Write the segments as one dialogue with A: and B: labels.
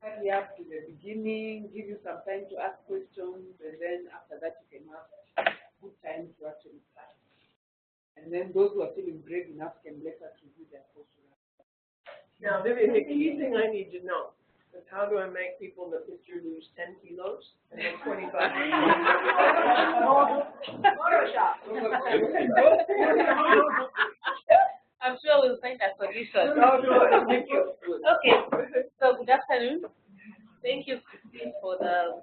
A: hurry up to the beginning, give you some time to ask questions, and then after that you can have good time to actually start. And then those who are feeling brave enough can later review their coursework.
B: Now, Vivian, the key thing I need to know is how do I make people in the picture lose 10 kilos and then 25?
C: Photoshop.
D: I'm sure we'll find a solution.
B: Oh, good. Thank you.
D: Okay, so good afternoon. Thank you, Christine, for the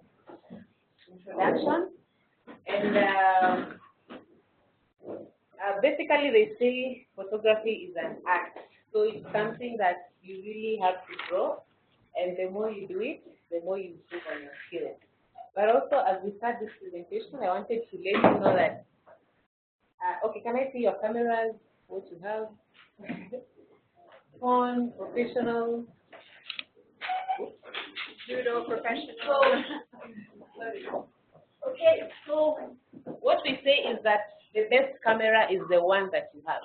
D: introduction. And basically, they say photography is an art. So it's something that you really have to draw, and the more you do it, the more you improve on your skills. But also, as we start this presentation, I wanted to let you know that, okay, can I see your cameras, what you have? Phone, professional.
C: Judo professional.
D: Okay, so what we say is that the best camera is the one that you have.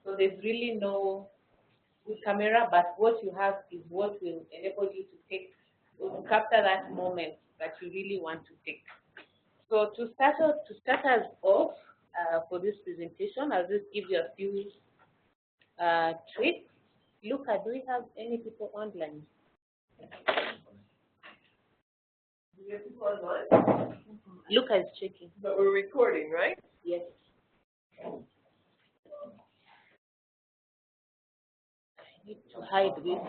D: So there's really no good camera, but what you have is what will enable you to capture that moment that you really want to take. So to start us off for this presentation, I'll just give you a few tricks. Luca, do we have any people online?
B: Do we have people online?
D: Luca is checking.
B: But we're recording, right?
D: Yes. I need to hide this.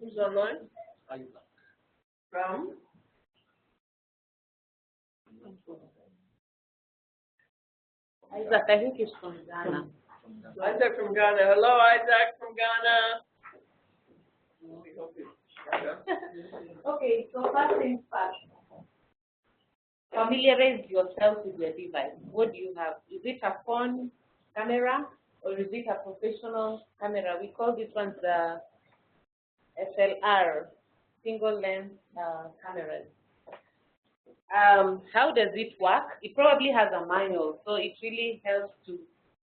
B: Who's online? From?
D: Isaac, I think it's from Ghana.
B: Isaac from Ghana. Hello, Isaac from Ghana.
D: Okay, so first things first. Familiarize yourself with your device. What do you have? Is it a phone camera or is it a professional camera? We call this one the SLR, single lens cameras. How does it work? It probably has a manual, so it really helps to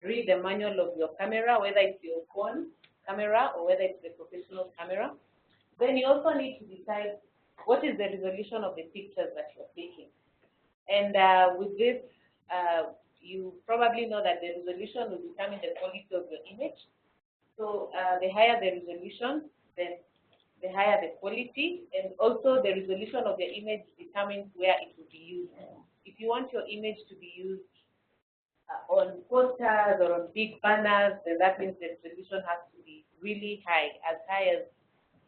D: read the manual of your camera, whether it's your phone camera or whether it's the professional camera. Then you also need to decide what is the resolution of the pictures that you're taking. And with this, you probably know that the resolution will determine the quality of your image. So the higher the resolution, then the higher the quality, and also the resolution of the image determines where it will be used. If you want your image to be used on posters or on big banners, then that means the resolution has to be really high as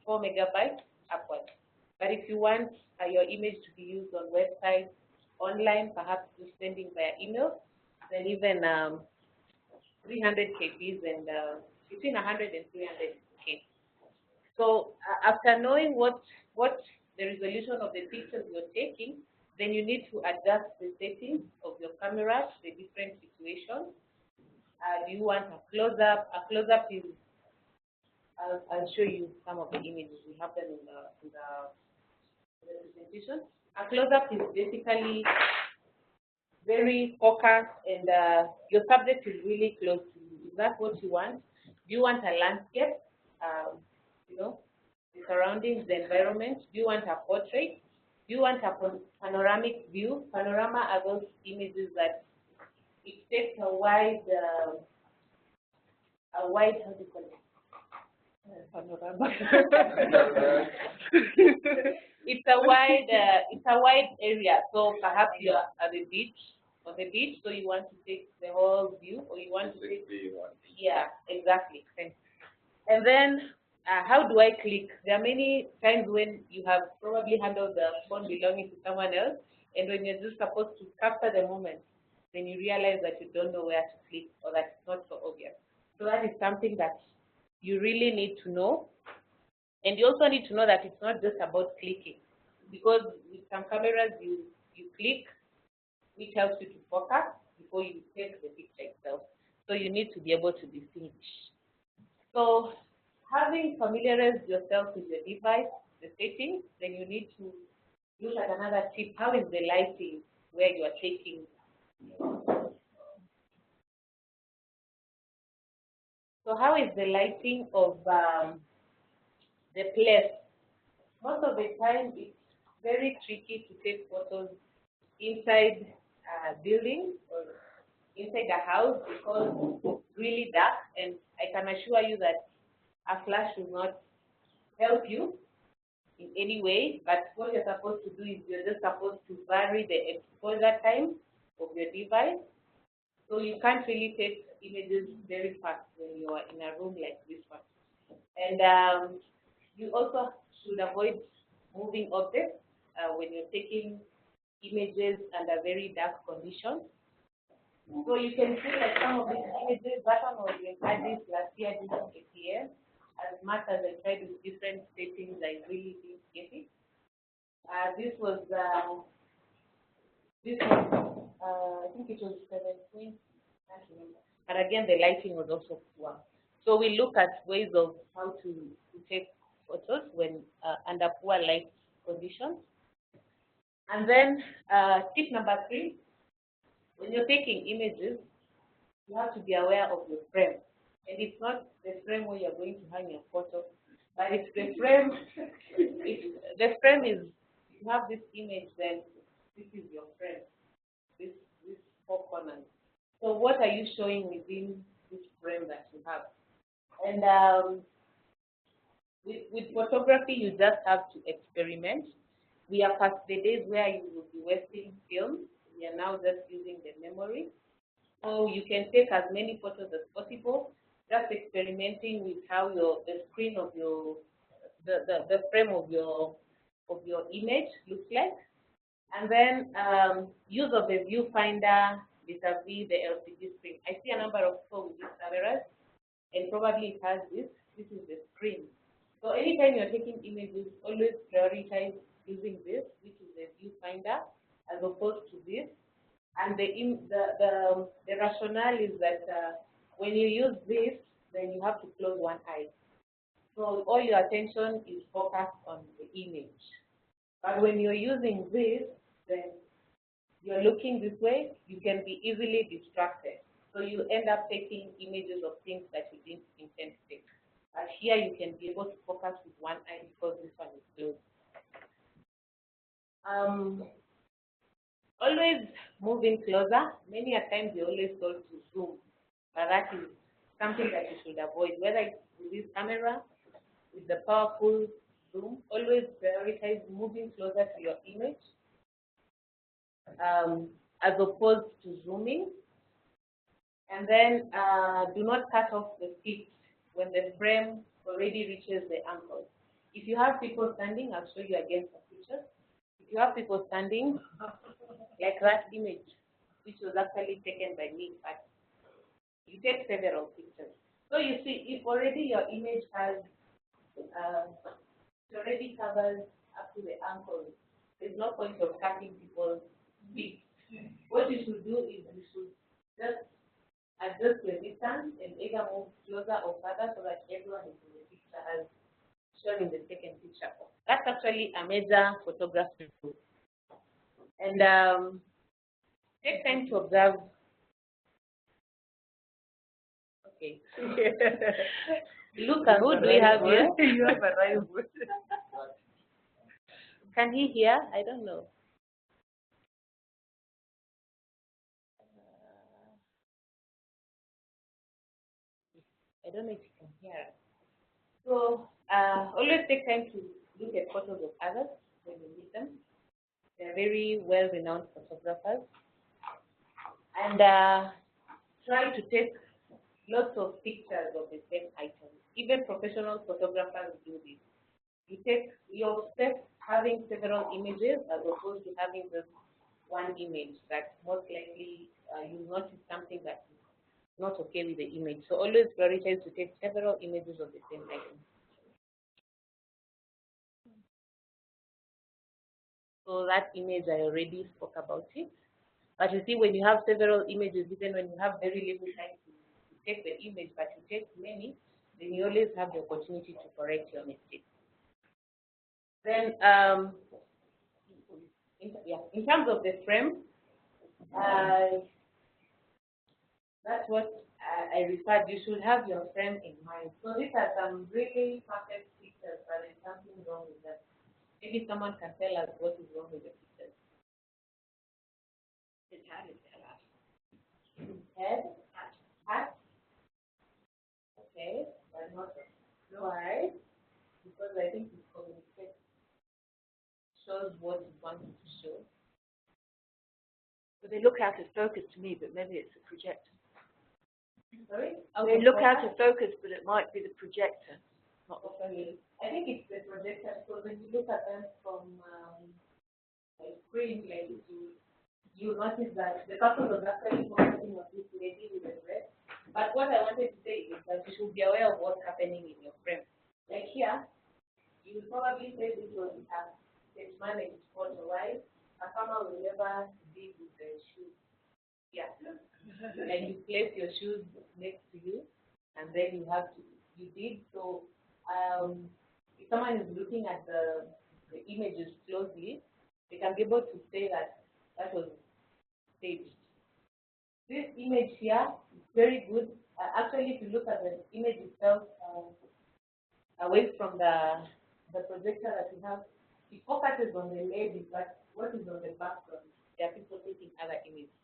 D: 4 megabytes upwards. But if you want your image to be used on websites, online, perhaps just sending via email, then even 300 kbs and between 100 and 300 kbs. So after knowing what the resolution of the pictures you're taking, then you need to adjust the settings of your camera to the different situations. Do you want a close-up? A close-up is, I'll show you some of the images. We have them in the presentation. A close-up is basically very focused and your subject is really close to you. Is that what you want? Do you want a landscape? You know, the surroundings, the environment. Do you want a portrait? Do you want a panoramic view? Panorama are those images that it takes a wide, how do you call it? Panorama. It's a wide area. So perhaps you are at the beach, on the beach, so you want to take the whole view, or you want to take, yeah, exactly. And then how do I click? There are many times when you have probably handled the phone belonging to someone else, and when you're just supposed to capture the moment, then you realize that you don't know where to click or that it's not so obvious. So that is something that you really need to know. And you also need to know that it's not just about clicking, because with some cameras you click, which helps you to focus before you take the picture itself. So you need to be able to distinguish. So having familiarized yourself with the device, the settings, then you need to look at another tip. How is the lighting where you are taking? So how is the lighting of the place most of the time it's very tricky to take photos inside buildings or inside the house because it's really dark, and I can assure you that a flash will not help you in any way, but what you're supposed to do is you're just supposed to vary the exposure time of your device. So you can't really take images very fast when you are in a room like this one. And you also should avoid moving objects when you're taking images under very dark conditions. So you can see like some of these images, that one was in Addis last year, this APM. As much as I tried with different settings, I really didn't get it. This was I think it was 17, I can't remember. But again, the lighting was also poor. So we look at ways of how to take photos when under poor light conditions. And then tip number 3, when you're taking images, you have to be aware of your frame. And it's not the frame where you're going to hang your photo, but it's the frame. The frame is, you have this image, then this is your frame, this 4 corners. So what are you showing within this frame that you have? And with photography, you just have to experiment. We are past the days where you will be wasting film. We are now just using the memory. So you can take as many photos as possible, just experimenting with how the screen of your the frame of your image looks like, and then use of the viewfinder vis-a-vis the LCD screen. I see a number of people with these cameras, and probably it has this. This is the screen. So anytime you're taking images, always prioritize using this, which is the viewfinder, as opposed to this. And the rationale is that when you use this, then you have to close one eye. So all your attention is focused on the image. But when you're using this, then you're looking this way, you can be easily distracted. So you end up taking images of things that you didn't intend to take. But here you can be able to focus with one eye because this one is closed. Always moving closer. Many a times we always told to zoom, but that is something that you should avoid. Whether it's with this camera, with the powerful zoom, always prioritize moving closer to your image as opposed to zooming. And then do not cut off the stick when the frame already reaches the ankle. If you have people standing, I'll show you again some pictures. If you have people standing, like that image, which was actually taken by me, but you take several pictures. So you see, if already your image has, it already covers up to the ankle, there's no point of cutting people's feet. What you should do is you should just adjust the distance and either move closer or further so that everyone in the picture has shown in the second picture. That's actually a major photography tool. And take time to observe. Okay. Look, who do we have here?
B: You have arrived.
D: Can he hear? I don't know. I don't know if you can hear. So always take time to look at photos of others when you meet them. They're very well-renowned photographers. And try to take lots of pictures of the same item. Even professional photographers do this. You're best having several images as opposed to having just one image that most likely you notice something that is not okay with the image. So always prioritize to take several images of the same item. So that image, I already spoke about it. But you see, when you have several images, even when you have very little time to take the image, but you take many, then you always have the opportunity to correct your mistake. Then, in terms of the frame, that's what I referred. You should have your frame in mind. So these are some really perfect pictures, but there's something wrong with them. Maybe someone can tell us what is wrong with the pictures.
C: His hat is cut off.
D: Head, hat. Okay, but not why? Because I think it communicates, shows what it wants to show.
C: But they look out of focus to me, but maybe it's a projector.
D: Sorry?
C: They look out of focus, but it might be the projector. Not the
D: Okay. I think it's the projector, because when you look at them from a screen, like you notice that the purpose of actually focusing on this lady with the breast. But what I wanted to say is that you should be aware of what's happening in your frame. Like here, you will probably say this was a managed photo, right? A farmer will never deal with the shoes. Yeah. And you place your shoes next to you, and then you did. So if someone is looking at the images closely, they can be able to say that that was staged. This image here is very good. Actually, if you look at the image itself, away from the projector that you have, it focuses on the lady, but what is on the background? There are people taking other images.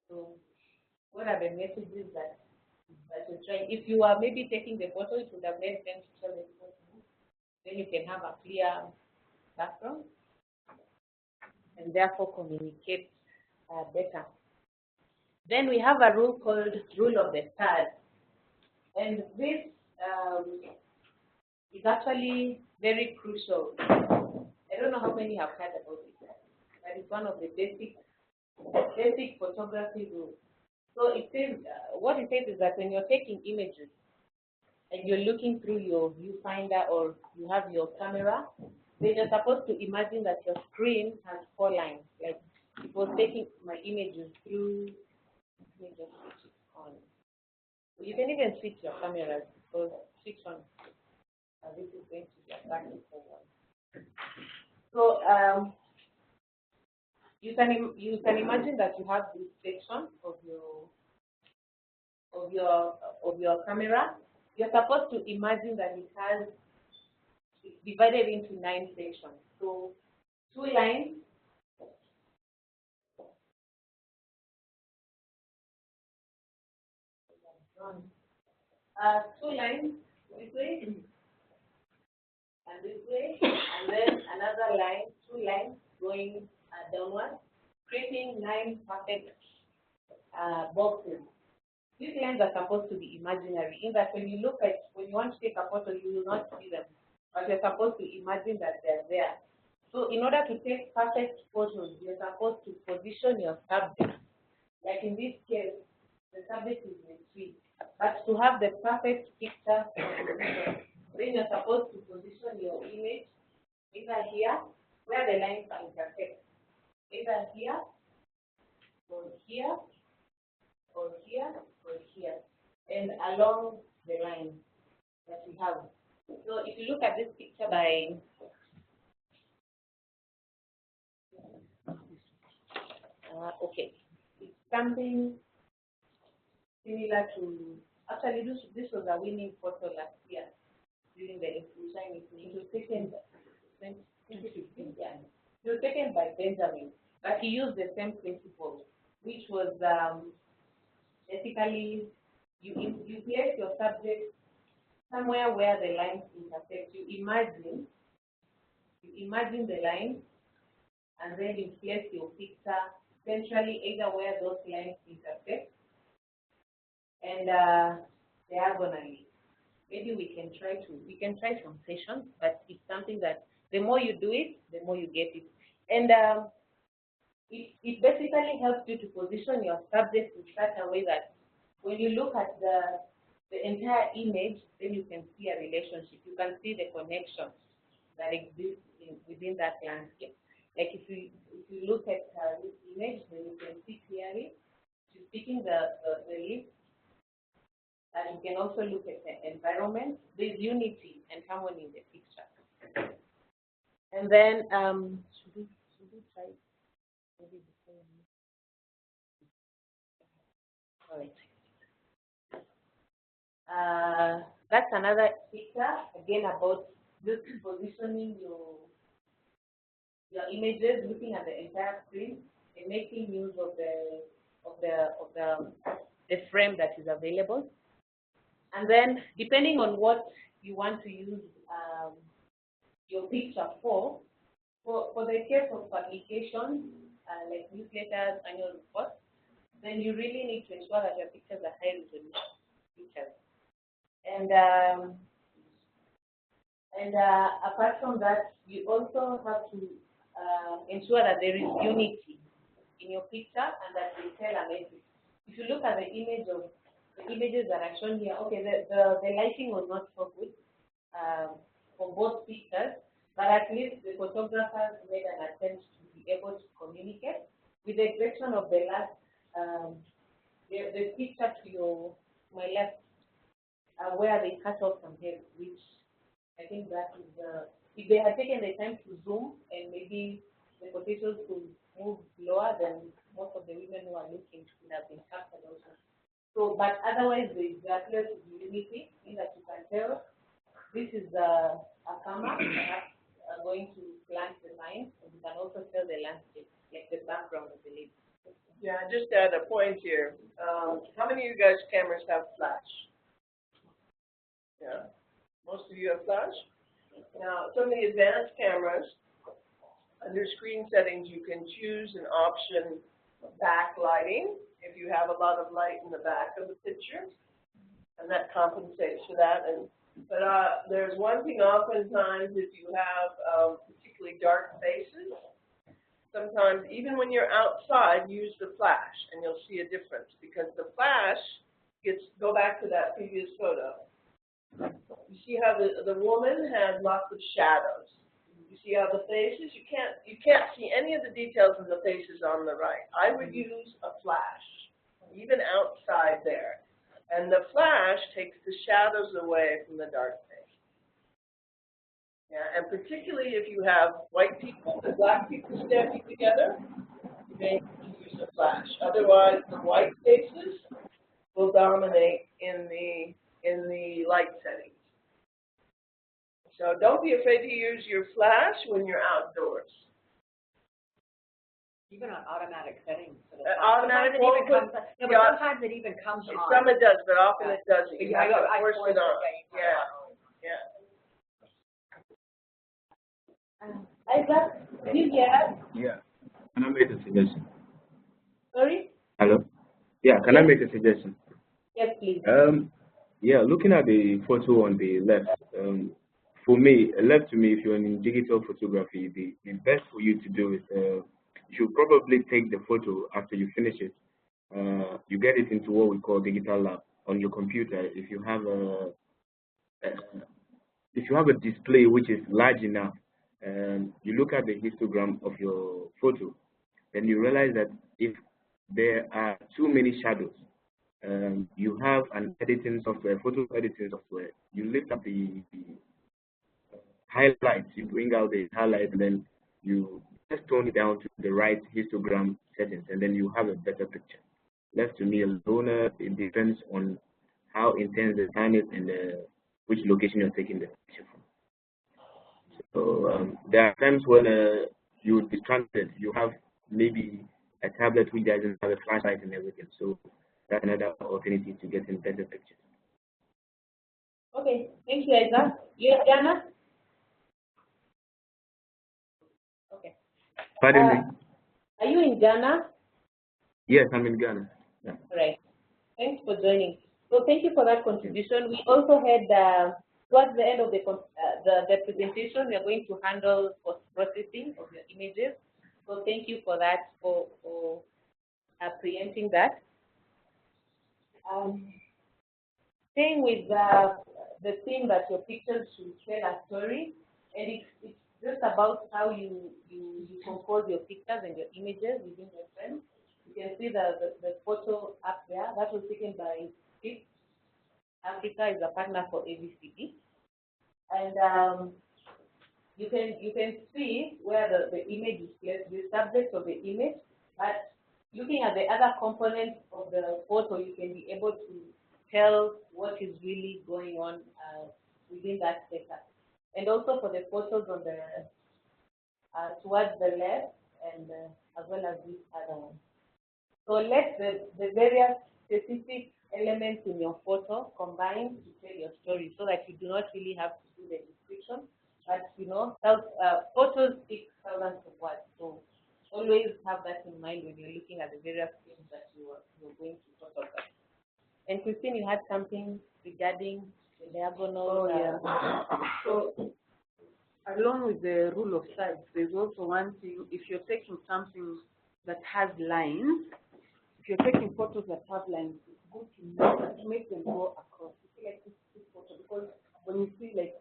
D: So, what are the messages that you're trying? If you are maybe taking the photo, it would have made sense to show the photo. Then you can have a clear background, and therefore communicate better. Then we have a rule called rule of the third, and this is actually very crucial. I don't know how many have heard about it, but it's one of the basic photography rules. So it says, what it says is that when you're taking images and you're looking through your viewfinder or you have your camera, then you're supposed to imagine that your screen has 4 lines. Like it was taking my images through. Let me just switch it on. You can even switch your cameras, because switch on. This is going to be a practice for one. So you can imagine that you have this section of your camera. You're supposed to imagine that it's divided into 9 sections. So 2 lines. 2 lines this way and this way, and then another line, 2 lines going downward, creating 9 perfect boxes. These lines are supposed to be imaginary, in that when you want to take a photo, you will not see them, but you're supposed to imagine that they're there. So in order to take perfect photos, you're supposed to position your subject. Like in this case, the subject is in a tree. But to have the perfect picture, then you're supposed to position your image either here, where the lines are intersect, either here, or here, or here, or here, and along the line that we have. So if you look at this picture by okay, it's something similar to, actually this was a winning photo last year during the Shine. It was taken by 2015, yeah. It was taken by Benjamin, but he used the same principle, which was basically you place your subject somewhere where the lines intersect. You imagine the line, and then you place your picture centrally, either where those lines intersect and diagonally. Maybe we can try some sessions, but it's something that the more you do it, the more you get it. And it basically helps you to position your subject in such a way that when you look at the entire image, then you can see a relationship. You can see the connection that exists within that landscape. Like if you look at this image, then you can see clearly she's picking the leaf. And you can also look at the environment. There's unity and harmony in the picture. And then, should we try maybe before? All right. That's another picture, again, about just positioning your images, looking at the entire screen, and making use of the frame that is available. And then, depending on what you want to use your picture for the case of publications, like newsletters, annual reports, then you really need to ensure that your pictures are high resolution pictures. And apart from that, you also have to ensure that there is unity in your picture and that they tell a message. If you look at the images that are shown here, okay, the lighting was not so good for both pictures, but at least the photographers made an attempt to be able to communicate, with the exception of the last, the picture to my left, where they cut off some hair, which I think that is, if they had taken the time to zoom and maybe the potatoes could move lower, then most of the women who are looking would have been captured also. So, but otherwise, the appears to be unity in that you can tell this is a farmer perhaps going to plant the vine, and you can also tell the landscape, like the background of the leaves.
B: Yeah, just to add a point here. How many of you guys' cameras have flash? Yeah, most of you have flash. Now, some of the advanced cameras, under screen settings, you can choose an option of backlighting if you have a lot of light in the back of the picture, and that compensates for that. But there's one thing oftentimes if you have particularly dark faces, sometimes even when you're outside, use the flash and you'll see a difference, because the flash go back to that previous photo. You see how the woman has lots of shadows. You see how the faces, you can't see any of the details in the faces on the right. I would use a flash, even outside there. And the flash takes the shadows away from the dark face. Yeah, and particularly if you have white people and black people standing together, you may need to use a flash. Otherwise, the white faces will dominate in the light settings. So don't be afraid to use your flash when you're outdoors.
E: Even on automatic settings.
B: Automatic won't put,
E: sometimes it even comes on.
B: Some it does, but often it doesn't. You
E: Yeah,
B: have to
E: I
B: force it on. Yeah.
D: Isaac, did you hear us?
F: Yeah. Can I make a suggestion?
D: Sorry?
F: Hello? Yeah, can I make a suggestion?
D: Yes, please.
F: Yeah, looking at the photo on the left, for me, left to me, if you're in digital photography, the best for you to do is you should probably take the photo after you finish it. You get it into what we call digital lab on your computer. If you have a display which is large enough, you look at the histogram of your photo, then you realize that if there are too many shadows, you have an editing software, photo editing software. You lift up the highlights, you bring out the highlights, and then you just tone it down to the right histogram settings, and then you have a better picture. Left to me alone, it depends on how intense the sun is and which location you're taking the picture from. So there are times when you would be stranded. You have maybe a tablet which doesn't have a flashlight and everything. So that's another opportunity to get in better pictures.
D: Okay, thank you, Isaac. You in Ghana? Okay.
F: Pardon me?
D: Are you in Ghana?
F: Yes, I'm in Ghana. Yeah.
D: All right. Thanks for joining. So thank you for that contribution. We also had, towards the end of the presentation, we are going to handle post-processing of your images. So thank you for that, for preempting that. Staying with the theme that your pictures should tell a story, and it's just about how you compose your pictures and your images within your frame. You can see the photo up there. That was taken by CIP. Africa is a partner for ABCD. And you can see where the image is placed, the subject of the image, but looking at the other components of the photo, you can be able to tell what is really going on within that setup. And also for the photos on towards the left, and as well as this other one. So let the various specific elements in your photo combine to tell your story, so that you do not really have to do the description. But you know, photos speak thousands of words. So always have that in mind when you're looking at the various things that you're going to photograph. And Christine, you had something regarding the diagonal.
A: So along with the rule of size, there's also one thing. If you're taking something that has lines, if you're taking photos that have lines, it's good to make them go across. You see, like this photo, because when you see, like,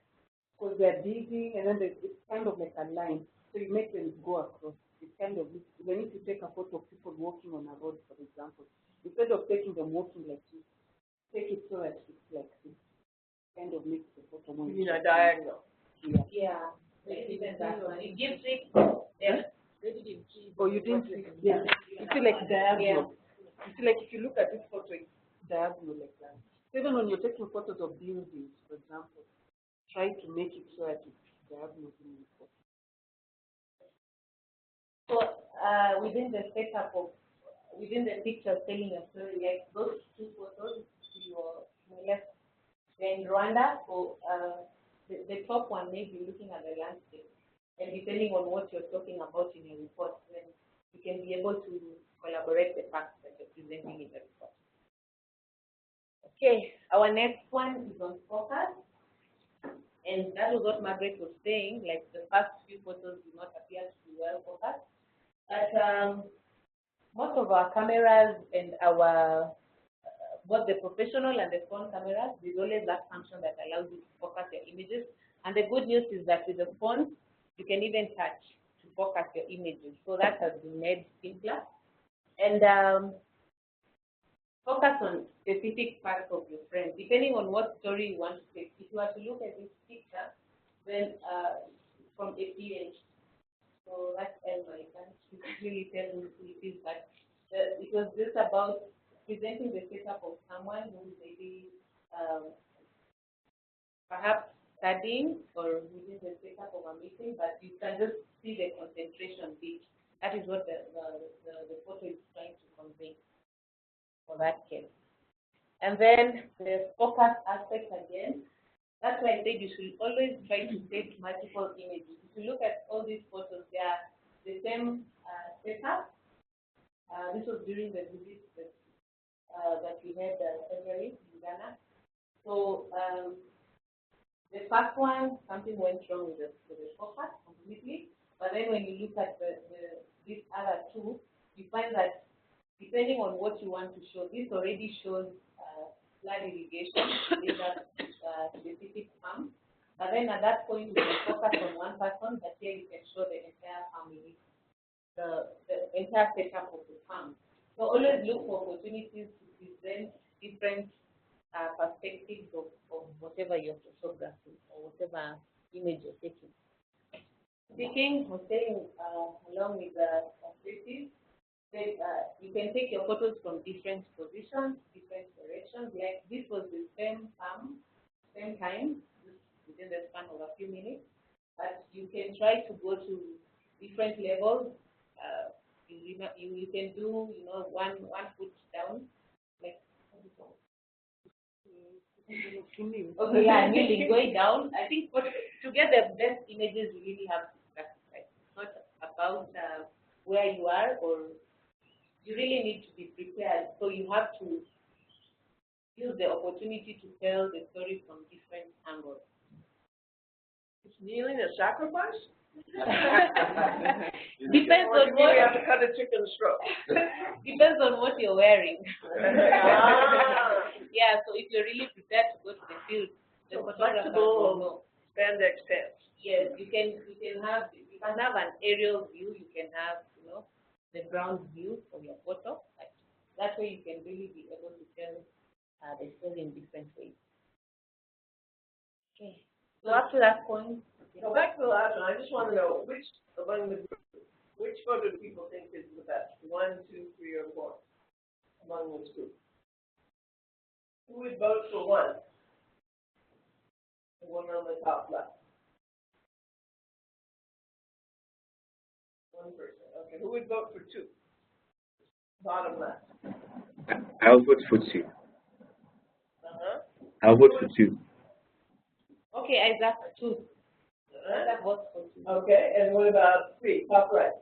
A: because they're digging and then it's kind of like a line, so you make them go across. It's kind of, even if you take a photo of people walking on a road, for example, instead of taking them walking like this, take it so that it's like this. Kind of makes the photo more.
B: You know, diagonal.
D: Yeah. It gives it.
E: Yeah.
A: Oh, you didn't see? Yeah. You feel like diagonal. You see, like if you look at this photo, it's diagonal like that. So even when you're taking photos of buildings, for example, try to make it so that it's diagonal in the photo.
D: So within the setup of, within the picture telling a story, like those two photos to your left, they're in Rwanda. So the top one may be looking at the landscape, and depending on what you're talking about in your report, then you can be able to collaborate the facts that you're presenting in the report. Okay, our next one is on focus. And that was what Margaret was saying, like the first few photos do not appear to be well focused. But most of our cameras and our, both the professional and the phone cameras, there's always that function that allows you to focus your images. And the good news is that with the phone, you can even touch to focus your images. So that has been made simpler. And focus on specific parts of your frame, depending on what story you want to take. If you are to look at this picture, then from a PH, so that's Elma, you can't really tell who it is, but it was just about presenting the setup of someone who is maybe perhaps studying or within the setup of a meeting, but you can just see the concentration bit. That is what the photo is trying to convey for that case. And then the focus aspect again, that's why I said you should always try to take multiple images. If you look at all these photos, they are the same setup. This was during the visit that we had February in Ghana. So the first one, something went wrong with the focus completely. But then when you look at these other two, you find that depending on what you want to show, this already shows flood irrigation in that specific farm. But then at that point, you can focus on one person, but here you can show the entire family, the entire setup of the farm. So always look for opportunities to present different perspectives of whatever you're photographing or whatever image you're taking. Speaking or staying along with the perspectives, you can take your photos from different positions, different directions. Like this was the same farm, same time, within the span of a few minutes. But you can try to go to different levels. You can do, you know, one foot down, like. Okay, yeah, kneeling, going down. I think to get the best images, you really have to practice. Right? It's not about where you are, or you really need to be prepared. So you have to use the opportunity to tell the story from different angles.
B: Is kneeling a sacrifice?
D: Depends on what.
B: You have to cut a chicken's throat.
D: Depends on what you're wearing. Yeah, so if you're really prepared to go to the field, the photographer will know.
B: Spandex pants.
D: Yes, you can have an aerial view. You can have, you know, the ground view of your photo. Like, that way, you can really be able to tell the story in different ways. Okay. So up to that point.
B: Go back to the last one. I just want to know which among the group, which photo do people think is the best? 1, 2, 3, or 4 among this group? Who would vote for 1? The one on the top left. One person. Okay. Who would vote for 2? Bottom left.
F: I'll vote for 2. I'll vote for 2.
D: Okay, Isaac, 2. Isaac votes for 2.
B: Okay, and what about 3? Top right.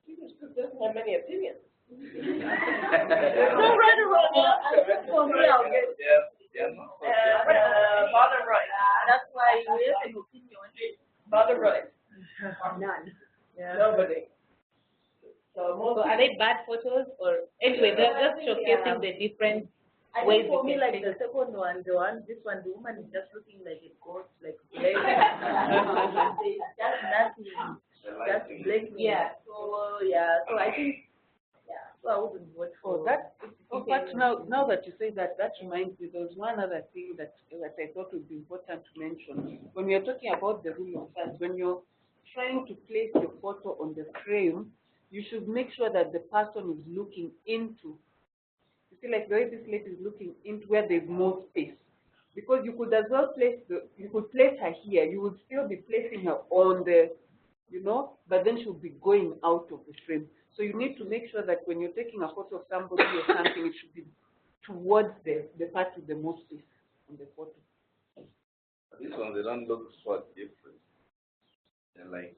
B: This group doesn't have many opinions. There's no right or wrong answer.
C: For me, I'll get
B: Bottom right.
C: that's why you have an opinion.
B: Bottom right.
E: None.
B: Nobody. So
D: So are they bad photos or anyway? They're just showcasing the different
C: I
D: ways
C: think for
D: you
C: me,
D: can
C: like
D: take
C: the second one, the woman is just looking like a ghost, like black. There's just nothing, just black.
D: Yeah.
C: So I think, so I wouldn't vote for
A: Oh, that, in fact, now that you say that, that reminds me, there was one other thing that I thought would be important to mention. When we are talking about the rule of thirds, when you're trying to place the photo on the frame, you should make sure that the person is looking into, you see, like the way this lady is looking into where there's more space. Because you could as well place you could place her here, you would still be placing her on the, but then she'll be going out of the frame. So you need to make sure that when you're taking a photo of somebody or something, it should be towards the part with the most space on the photo.
G: These ones, they don't look so different. They're like,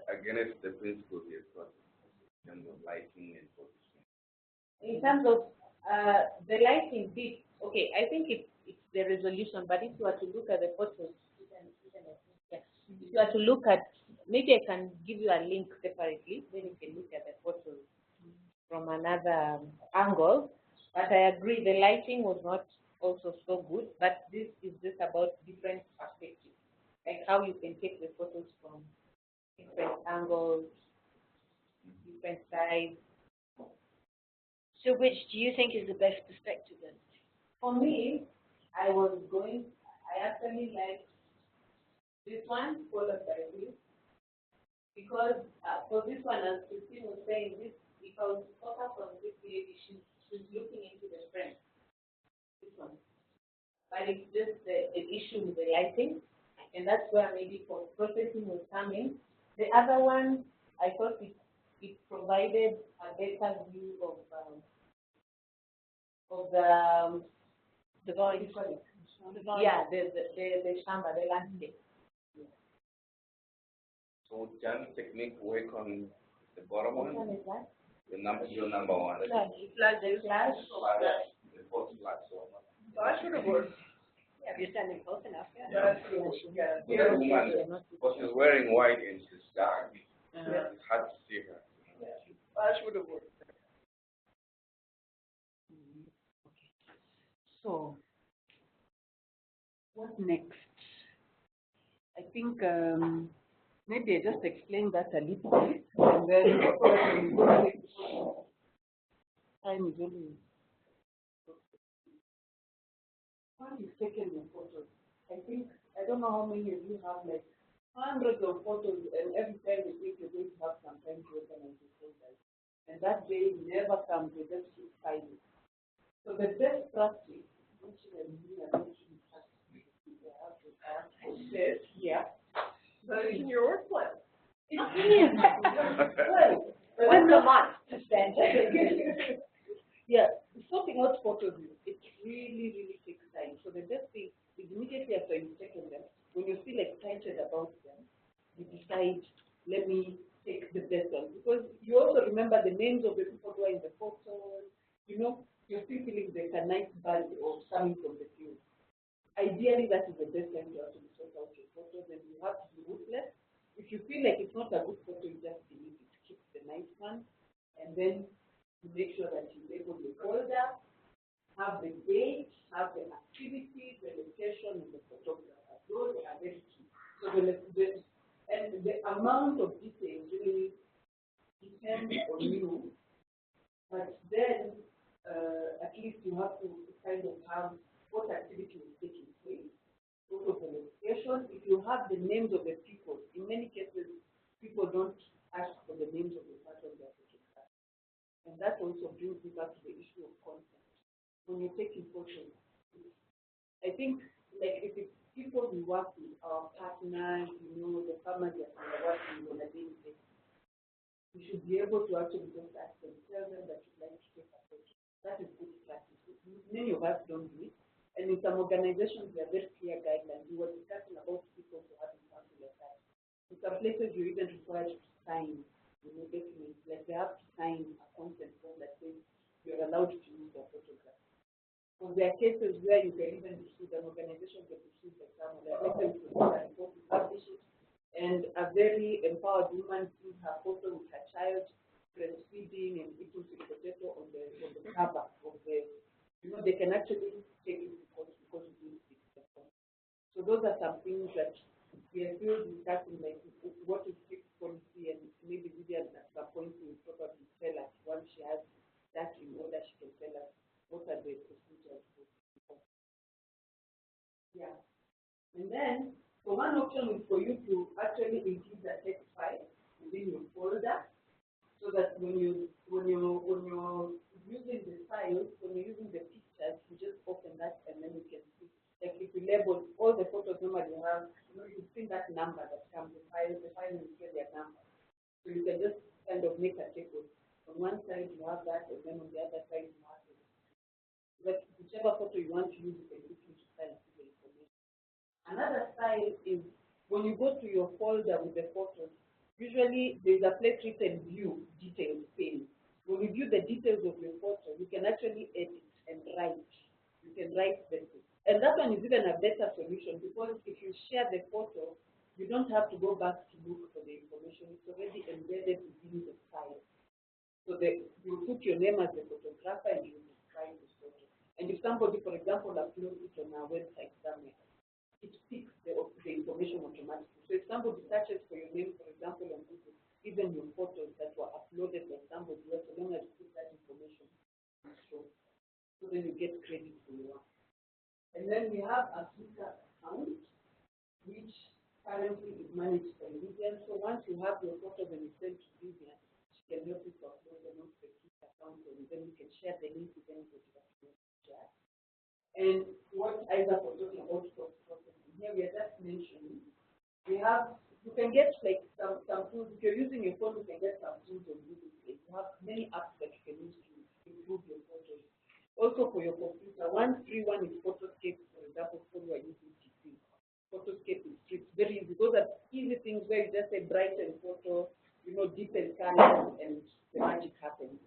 G: against the principle here, in terms of lighting and positioning.
D: In terms of the lighting bit, okay, I think it's the resolution, but if you are to look at the photos, if you are to look at, maybe I can give you a link separately, then you can look at the photos from another angle. But I agree, the lighting was not also so good, but this is just about different perspectives, like how you can take the photos from different angles, different sides.
C: So which do you think is the best perspective then?
D: For me, I actually like this one followed by this, because for this one, as Christine was saying, this, if I was to focus on this lady, she's looking into the frame. This one. But it's just the issue with the lighting, and that's where maybe for processing was coming. The other one, I thought it provided a better view of the voice. Yeah, the shamba, the landscape.
G: So would Jan's technique work on the bottom
D: Which
G: one?
D: one is that?
G: Your number one.
D: The flash.
G: The fourth flash.
B: Flash would have worked.
E: Yeah, if you're standing close enough, yeah.
B: Flash would have worked, yeah.
G: The woman, because she's wearing white and she's dark.
B: Yeah.
G: It's hard to see her.
B: Flash would have worked.
A: So, what next? I think maybe I just explain that a little bit, and then time is only. Once you've taken your photos, I think, I don't know how many of you have like hundreds of photos, and every time you think you're going to have some time to organize your photos. And that day never comes, you just keep filing. So the best practice, yeah.
B: But it's in your work plan.
A: It is. Well,
E: Once a month to spend.
A: yeah, sorting out photos, it really takes time. So the best thing is immediately after you've taken them, when you feel excited about them, you decide, let me take the best one. Because you also remember the names of the people who are in the photos, you're still feeling there's a nice buzz of coming from the field. Ideally, that is the best time to actually sort out your photos, and you have to be ruthless. If you feel like it's not a good photo, you just delete it, keep the nice one, and then you make sure that you label the folder, have the date, have the activity, the location, and the photographer. Those are very key. So the amount of details really depends on you, but then at least you have to kind of have what activity is taking place, sort of the location. If you have the names of the people, in many cases, people don't ask for the names of the person they are taking back. And that also brings me back to the issue of content. When you're taking photos, I think, like, if it's people we work with, our partners, the farmers that we are working with on a daily basis, we should be able to actually just ask them, tell them that you'd like to take a photo. That is good practice. Many of us don't do it. And in some organizations, there are very clear guidelines. We were discussing about people who haven't come to their site. In some places, you're even required to sign, documents. Like they have to sign a consent form that says you're allowed to use their photograph. So there are cases where you can even receive an organization that receives the example, like let them publish it, and a very empowered woman sees her photo with her child breastfeeding and eating sweet potato on the cover of the, they can actually take it because it is fixed. So those are some things that we are still discussing, like what is fixed policy, and maybe Vivian at some point will probably tell us once she has that in order, she can tell us what are the procedures. Yeah. And then, so one option is for you to actually include a text file within your folder, so that when you're using the files, when you're using the pictures, you just open that and then you can see. Like if you label all the photos normally you have, you see that number that comes, the file will get their number. So you can just kind of make a table. On one side you have that, and then on the other side you have it. But whichever photo you want to use, you can use it to style the information. Another style is when you go to your folder with the photos, usually there's a place written view details pane. When you view the details of your photo, you can actually edit and write. You can write them. And that one is even a better solution, because if you share the photo, you don't have to go back to look for the information. It's already embedded within the file. So you put your name as the photographer and you describe the photo. And if somebody, for example, uploads it on our website somewhere, it picks the information automatically. So if somebody searches for your name, for example, on Google, even your photos that were uploaded by somebody else, as long as you put that information, so then you get credit for your work. And then we have a Twitter account, which currently is managed by Vivian. So once you have your photos and you send to Vivian, she can help you to upload them onto the Twitter account, and then you can share the link with anybody that you want to share. And what Isaac was talking about processing here, we are just mentioning, you can get like some tools. If you're using your phone, you can get some tools on Google Play. You have many apps that you can use to improve your photos. Also for your computer, one free one is Photoscape, for example, for you are using PC. Photoscape is free, it's very easy. Those are easy things where you just say brighten photo, deepen colors, and the magic happens.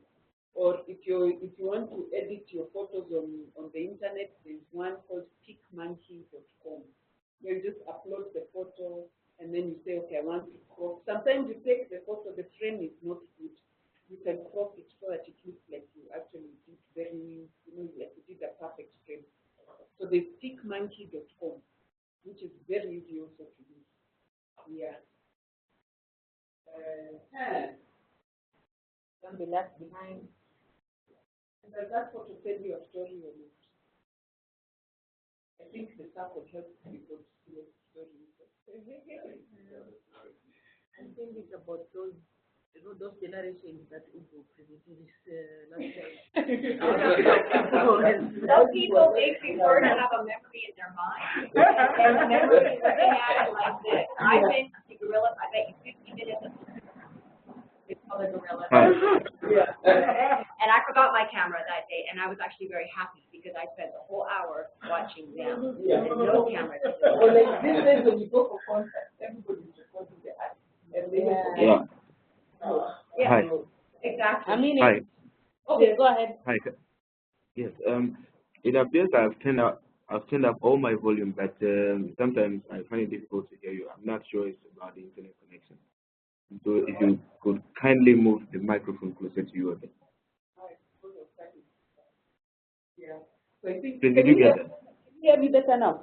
A: Or if you want to edit your photos on the internet, there's one called pickmonkey.com, where you just upload the photo and then you say, okay, I want to crop. Sometimes you take the photo, the frame is not good. You can crop it so that it looks like you actually did very, like you did a perfect frame. So there's pickmonkey.com, which is very easy also to use. Yeah. Don't be left behind. And does that photo tell you a story or not? I think the circle helps people to see a story.
C: I think it's about those generations that Ugo presented this last time.
E: Some people, they prefer to have a memory in their mind. And the memory is looking at it like this. I've been to Gorilla, I bet you 50 minutes of it's called a Gorilla.
A: Yeah.
E: And I forgot my camera that day, and I was actually very happy because I spent the whole hour watching them. And no camera.
A: Well, like these days when you go for concerts, everybody's recording the act. And they
F: Yeah.
E: Yeah,
F: Hi.
E: exactly.
D: I mean,
F: Hi.
D: okay, go ahead.
F: Hi. Yes. It appears I've turned up all my volume, but sometimes I find it difficult to hear you. I'm not sure it's about the internet connection. So if you could kindly move the microphone closer to you again.
A: Yeah. So I think.
F: Did you get that?
A: Hear me better now?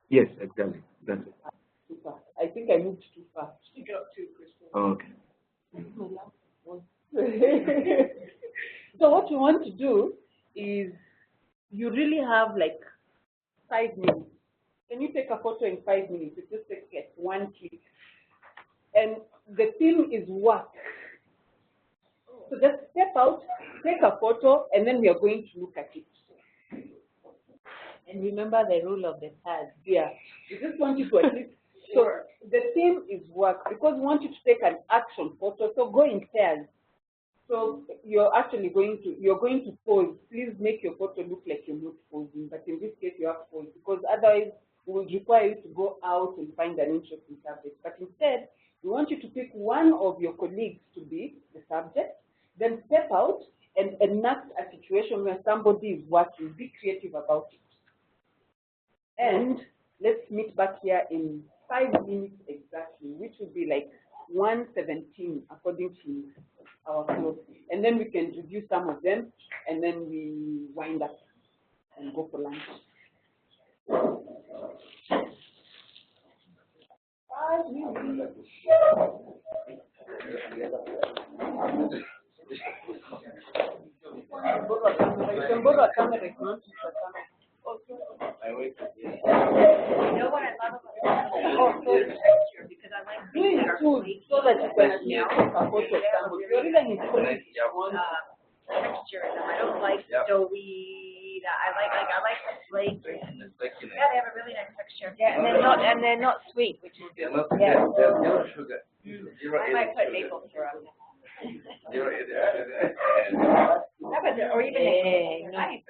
F: Yes, exactly. That's it.
A: Super. I think I moved too fast.
B: Speak up too, Crystal.
F: Oh, okay.
A: So what you want to do is you really have like 5 minutes. Can you take a photo in 5 minutes? It just takes like one click. And the theme is work. So just step out, take a photo, and then we are going to look at it.
D: And remember the rule of the third.
A: Yeah. We just want you to at least, so the theme is work, because we want you to take an action photo, so go in pairs. So you're going to pose. Please make your photo look like you're not posing, but in this case you have to pose, because otherwise it will require you to go out and find an interesting subject. But instead, we want you to pick one of your colleagues to be the subject, then step out and enact a situation where somebody is working. Be creative about it. And let's meet back here in 5 minutes exactly, which would be like 1:17 according to our clock. And then we can review some of them, and then we wind up and go for lunch. 5 minutes. You can borrow a camera if you want to use a camera.
E: You know what I love about the texture, because I like
A: Doing
E: things that
A: it
E: are
A: too,
E: flaky,
A: so that you can take a photo of somebody. You're even in
E: texture in them. I don't like doughy. I like flake. Yeah, they have a really nice texture. Yeah, and they're not sweet, which is
G: They're not, there's zero sugar.
E: I might put maple syrup. Or even nice.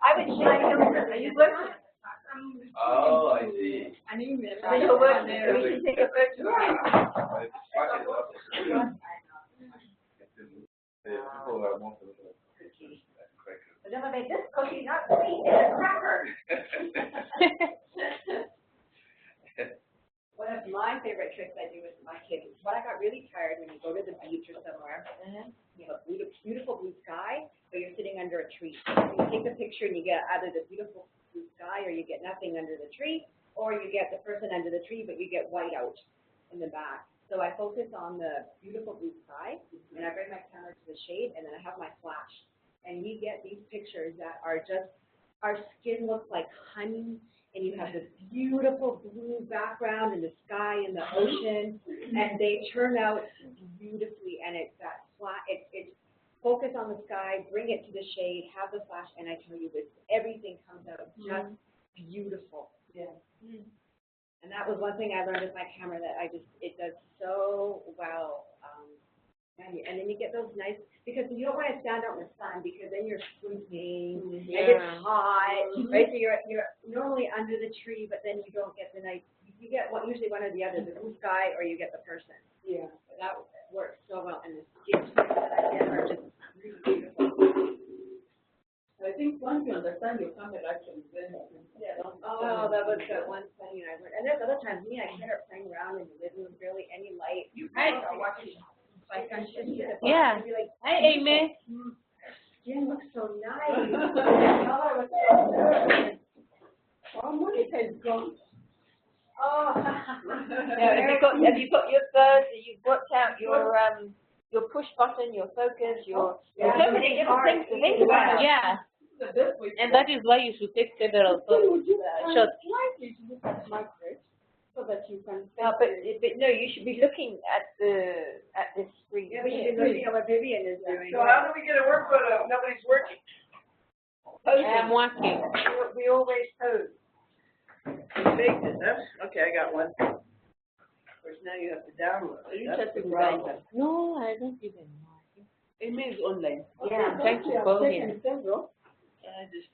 E: I would say, are you working?
G: Oh, I see.
E: You're working. We should take a picture. But then I made this cookie not sweet, it's a cracker. One of my favorite tricks I do with my kids is when I got really tired when you go to the beach or somewhere, you have a beautiful blue sky, but you're sitting under a tree. You take a picture and you get either the beautiful blue sky or you get nothing under the tree, or you get the person under the tree but you get white out in the back. So I focus on the beautiful blue sky, and I bring my camera to the shade, and then I have my flash. And we get these pictures that are just, our skin looks like honey, and you have this beautiful blue background and the sky and the ocean, and they turn out beautifully. And it's that flat, it's focus on the sky, bring it to the shade, have the flash, and I tell you this, everything comes out just beautiful. Yeah. And that was one thing I learned with my camera that it does so well. And then you get those nice, because you don't want to stand out in the sun, because then you're squinting, and it's hot, right? So you're normally under the tree, but then you don't get the nice, you get usually one or the other, the blue sky, or you get the person. Yeah. But that works so well, and the skin that I get are just really beautiful.
A: I think once you understand your camera action, then
E: oh, that was the one thing I learned. And there's other times, I start playing around in the living room, barely any light.
D: Yeah. Hi, Amy.
E: Skin looks so nice.
A: Oh, Monica is gone.
E: Oh. Have you got your furs? You've worked out your push button, your focus, your so many different things to think about.
D: Yeah. And that is why you should take several shots.
A: Slightly to look at Margaret, so that you can.
E: But no, you should be looking at this screen. Yeah, we should be looking at what Vivian is doing.
B: So how do we get a work photo if nobody's working?
E: Posing.
D: I am working.
E: We always pose.
B: Baked it, huh? Okay, I got one. Of course, now you have to download.
A: Are you
B: That's
A: testing
B: the
A: right?
B: problem.
D: No, I don't even know.
A: Amy is online.
D: Yeah, I'm trying to call him.
B: I just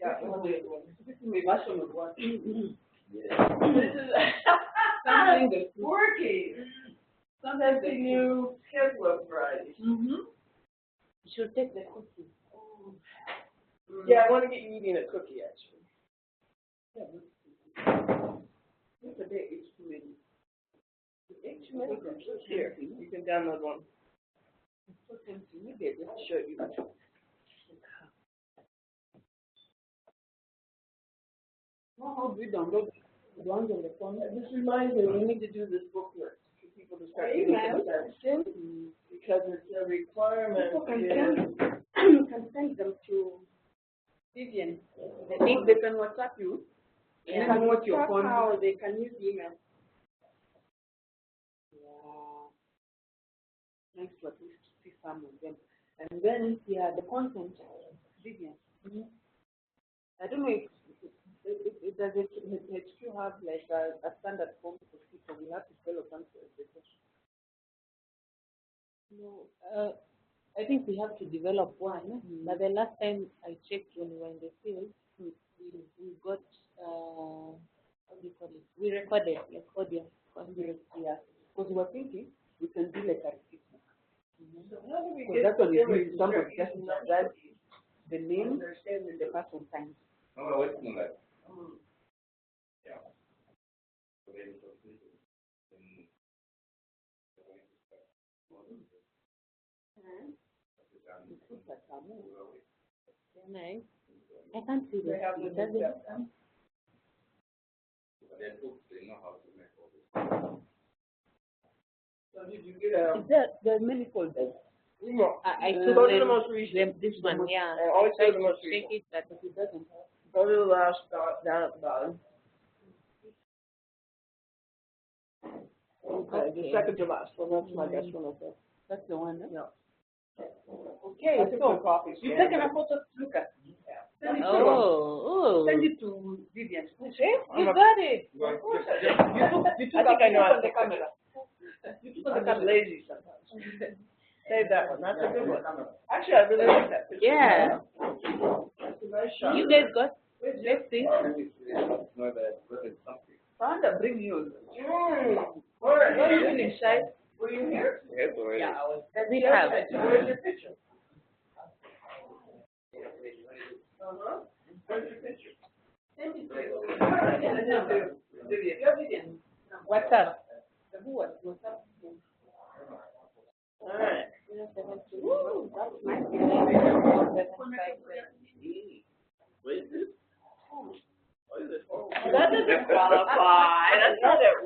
B: got one.
A: This is my version of one.
B: This is
A: Something that's
B: working. Sometimes the new schedule varieties.
D: You should take the cookie.
B: Yeah, I want to get you eating a cookie actually.
A: Yesterday it's too many.
B: Here, you can download one.
A: Maybe I just show you. How do we download the ones on the phone?
B: This reminds me, we need to do this booklet for people to start using it. Because it's a requirement.
A: People can send them to Vivian. I think they can WhatsApp you.
E: Yeah.
A: You can watch your phone.
E: How they can use email.
A: Yeah. Nice to at least see some of them. And then, yeah, the content, Vivian. I don't know if does HQ have like a standard form for people? We have to develop something.
D: No, I think we have to develop one. But the last time I checked when we were in the field, we got, how do you call it? We recorded, like audio.
A: Yeah, because we were thinking we can do like a repeat.
B: So how do we
A: So
B: get
A: that's what
B: the
A: it means.
B: images
A: Somebody
B: that
A: just
B: are
A: write the name and the person signs.
G: No, we're working on that. Yeah.
D: Nice. I can't see
B: They
D: this.
B: have the
D: Does it?
G: They're books, they know how to make all this.
B: So did you get
A: There are many folders.
B: No.
D: I
B: Go
D: took
B: to the
D: them,
B: most recent.
D: this one, yeah.
B: I always
D: Try
B: go to the
D: to
B: most
D: check
B: recent.
D: it, but if it doesn't have.
B: Go to the last dot down at the bottom. Okay, the second to last one, that's my best one, okay.
A: That's the one.
B: Yeah.
A: Okay, so you've taken a photo. Look at. Send it to Send it to Vivian.
B: See?
A: You got it.
B: Of course I did.
A: You took
B: I think I know how
A: on
B: to
A: the camera. You took
B: I
A: on the
B: got
A: camera.
B: lazy sometimes. Save that one, that's a good one. Actually, I really like that picture.
D: Yeah.
B: That's a nice shot.
D: You guys got, let's see.
G: No, that is something.
A: Sandra, bring yours.
B: What
A: What are you feeling, Shy?
B: Were you here?
G: Yes, already.
A: Yeah, I was.
D: Does it have?
B: Where's your picture? Uh-huh. Where's your picture?
A: Send it to Vivian. Your Vivian.
D: What's up?
A: The who was? What's up?
B: All right.
A: Woo, that's nice.
B: That doesn't qualify. That's not it.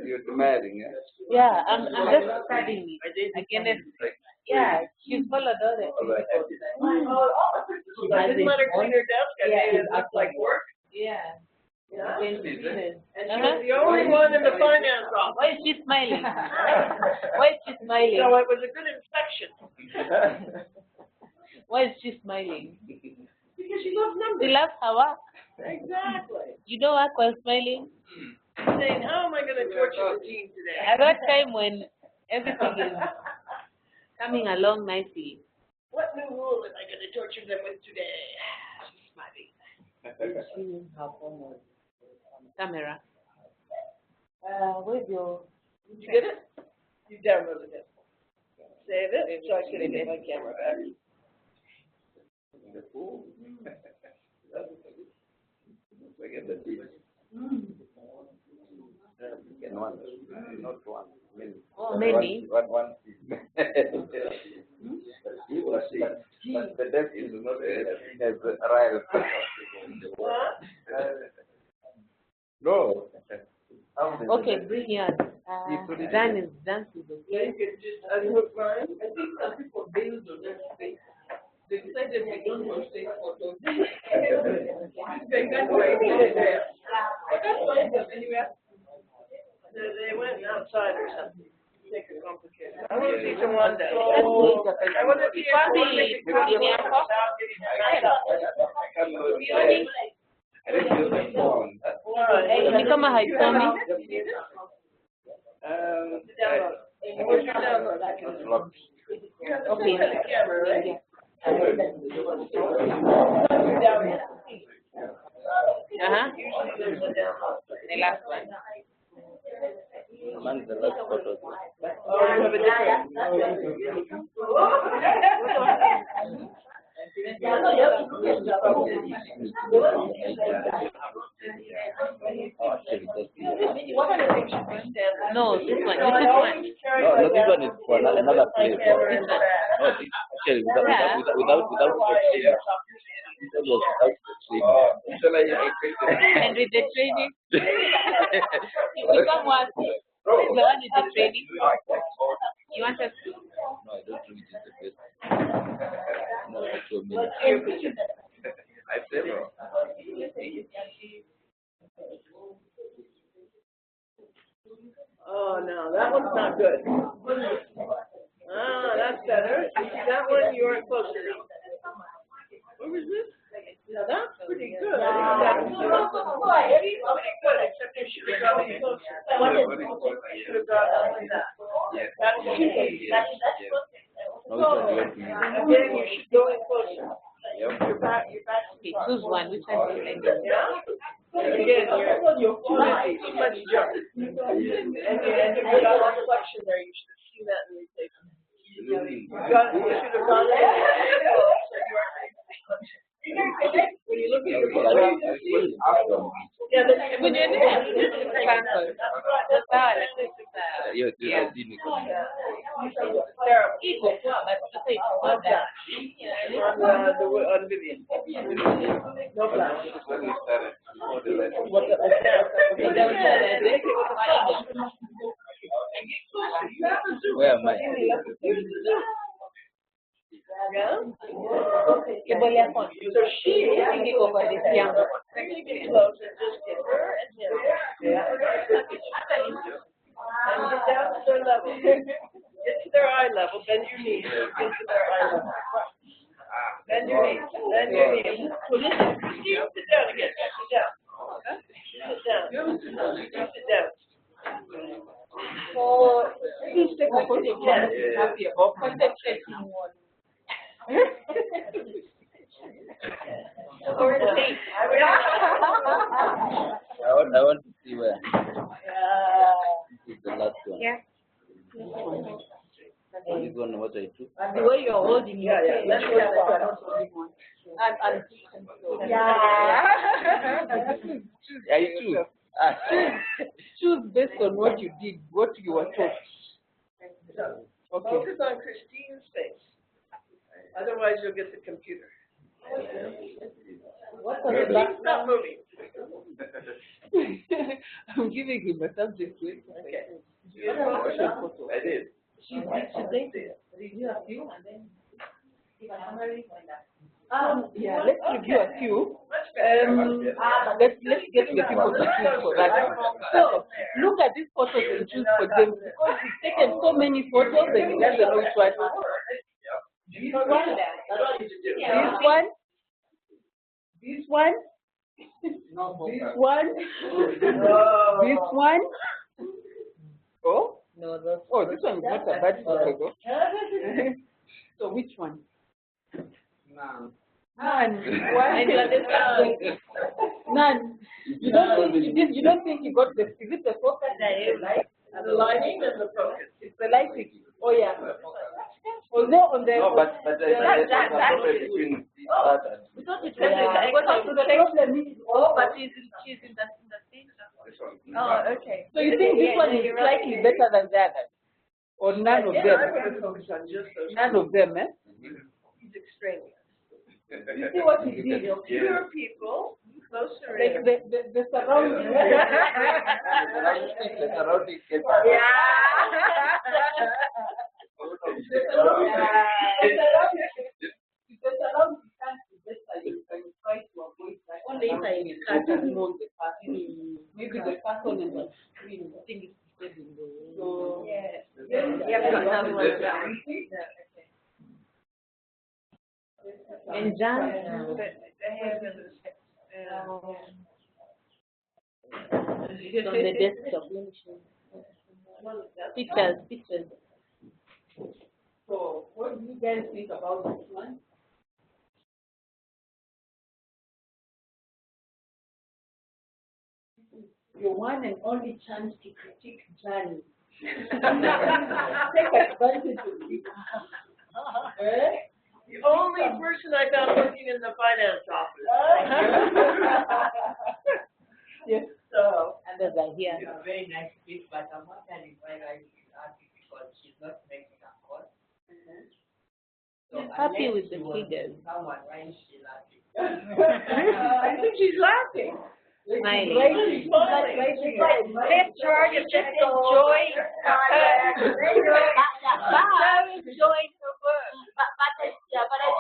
G: You're demanding, yeah?
D: Yeah, I'm just studying it. Again, yeah, she's followed all the principles.
B: Just let her clean her desk. I made it look like work.
D: Yeah.
B: Yeah.
D: And she said,
B: And she was the only one in the finance office.
D: why is she smiling? Why is she smiling?
B: So it was a good inspection.
D: Why is she smiling?
B: Because she loves
D: She
B: numbers.
D: loves her work.
B: Exactly.
D: You don't work while smiling.
B: Saying, how am I going to torture the team today?
D: At that time when everything is coming along nicely.
B: What new rule am I going to torture them with today? She's smiling.
D: She will have on camera. Where's your?
B: Did you get it? You downloaded it. Save it so I can get my camera back.
G: The pool. Look at the beach. Can one, not one, many.
D: Oh, many.
G: One. You will see. But the depth is not seen as arrival.
B: What?
G: No.
D: Okay, bring yours. Dan is dancing.
B: Yeah, you can just unhook mine.
A: I think some people build on that space. They decided they don't want to take photos. They can't wait. But that's fine, but anyway.
B: They went outside or something. Make it complicated. I want to see some one day.
D: That's good.
B: I want to see if
D: Probably
B: one make it
D: Vivian.
B: without getting
G: I didn't use the phone.
D: Ni kama haisomi.
B: Where's your download?
G: It's locked.
B: You have to
D: Okay.
B: look at the camera, right? Usually there's a download.
D: The last one.
G: Among the last photos.
B: Oh, you have a different.
D: No, this one.
G: No, this one is for another place.
D: This one.
G: No, actually, without
D: And with the training, you become what? The one with the training. You want us to?
G: No, I don't think it is the best. No, that's so many. I several.
B: Oh, no, that one's not good. that one, you are close enough. What was this? That's pretty good. I think that's pretty good, except you should have gone closer. You should have gone like that. That's cheating. Again, you should go in closer. Your back.
D: Okay, choose one. Which one do you like?
B: Yeah. Again, you're too much jump. And you got a reflection there. You should have seen that in the tape. You should have gone in. When you look at your photo, yeah, when you're there, on Vivian. No flash.
G: Where am I?
B: Yeah?
D: So
B: she is thinking over this young one. Get close and just get her and him. Yeah. And get down to their level. Get to their eye level, bend your knees, get to their eye level. Bend your knees, bend your knees. Christine, sit down again, sit down. Sit down. Sit down.
C: So, please take a photo of happy about concentrating on.
E: Or the same.
G: I want to see where. This is the last one.
E: Yeah.
G: This one, what I do?
C: And the way you're holding your face, that's what you're not holding on.
G: I choose.
C: Choose based on what you did, what you were taught. Okay.
B: Focus on Christine's face. Otherwise, you'll get the computer.
C: What was the back?
B: Stop moving.
C: I'm giving him a subject.
B: Okay.
G: I did.
C: She's review a few and then give a summary. Yeah, let's review a few. Let's get the people to choose for that. So look at these photos and choose for them because he's taken so many photos and he doesn't know which one. This one, this one, this one, this one. Oh no, this one is not a bad photo. So which one? None. None. You don't think you got the? Is it the focus?
B: The lighting and the focus.
C: It's the lighting. Oh yeah. Oh no, on the.
G: No, but there's a problem between this part and this.
C: Oh, but she's in the same.
E: Oh, okay.
C: So you think this one is slightly better than the other, or none of
B: I
C: them?
B: would have focused on just those.
C: None of them, eh?
B: He's extraneous.
C: You see what he did?
B: Fewer people, closer
C: Like
B: in.
C: the surrounding.
G: The surrounding gets
C: The surrounding can't be better. You can try to avoid that. Only if I can't among the person. Maybe the person in the screen. I think it's in the. So
E: Yes.
D: And John, it's on the desktop. Let me show you. Pictures.
C: So, what do you guys think about this one? Your one and only chance to critique Johnny. Take advantage of it.
B: The only person I found working in the finance office.
C: Yes.
B: So.
D: And there's a here.
H: It's a very nice piece, but I'm wondering why I should ask it because she's not making a call. So
D: She's happy
H: unless
D: with the
H: she was
D: figures.
H: Someone, why is she laughing?
B: I think she's laughing.
D: Smiling.
E: Take charge of just enjoying
C: enjoying the work. But I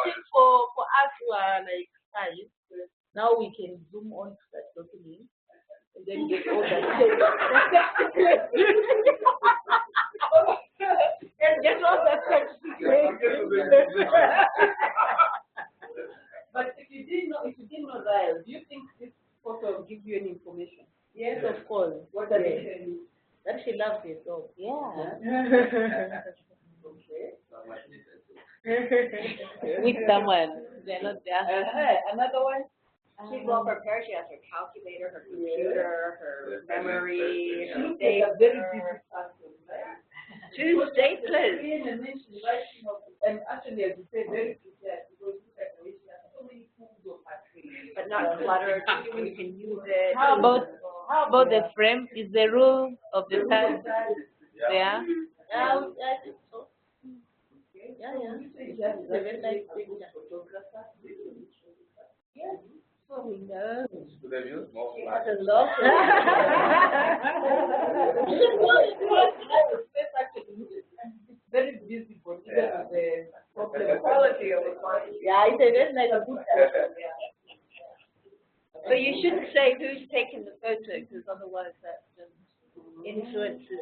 C: think for us who are like guys, now we can zoom on to that document and then get all that. And get all that text.
A: But if you didn't know that, do you think this photo will give you any information?
C: Yes, of course.
A: What does it tell you?
C: That she loves it, so yeah.
A: Okay.
C: With someone. They're not there.
A: Another one?
E: She's well prepared. She has her calculator, her computer, her memory, her
A: She's a very busy
E: stapler.
A: person, right?
C: Two staplers.
A: And then she's writing up, and actually, as you say, very prepared, because look at the way she has so many tools on her tray.
E: But not cluttered. You can use it.
C: How about the frame? Is the rule of the third there? I think so. Yeah. It's a very nice picture. Yes. So we know.
G: Could have used more
C: She
G: flash.
C: has a lot
A: Very busy, but even with the problem.
B: Quality of the client.
C: Yeah, it's a very nice picture.
E: But you shouldn't say who's taking the photo, because otherwise that just influences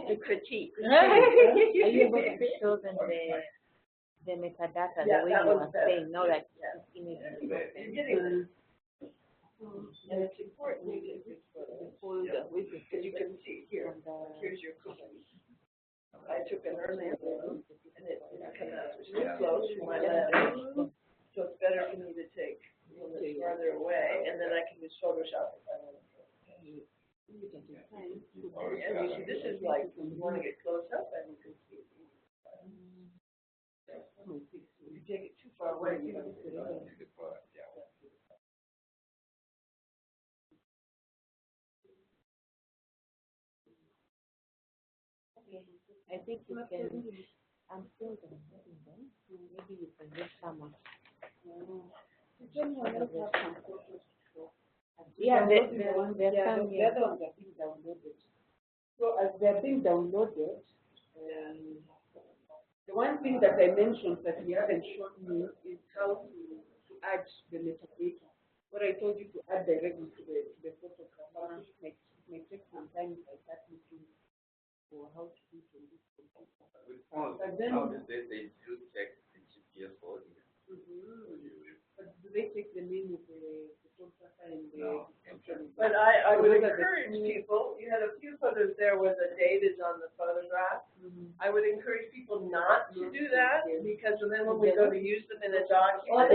E: the critique.
C: Are you able to show them the metadata, the way you were saying, not like just images?
B: And it's important you get this folder with it, because you can see here, here's your cookies. I took an earlier one, and it came out, it's too close to my lens, so it's better for me to take this farther away, and then I can just Photoshop it. And you see, this is like, when you want to get close up, and you can see it. If you take it too far away, you don't see it.
C: I think you can, I'm still going to them. Maybe you can just come up. Yeah,
A: the other ones are being downloaded. So as they're being downloaded, the one thing that I mentioned that we haven't shown you is how to add the metadata. What I told you to add directly to the photograph. It may take some time if I start looking for how to do it.
G: But then, how do they do check the GPS coordinates?
A: But do they take the name of the photographer and the...
B: But I would encourage people, you had a few photos there where the date is on the photograph. I would encourage people not to do that, because then when we go to use them in a document,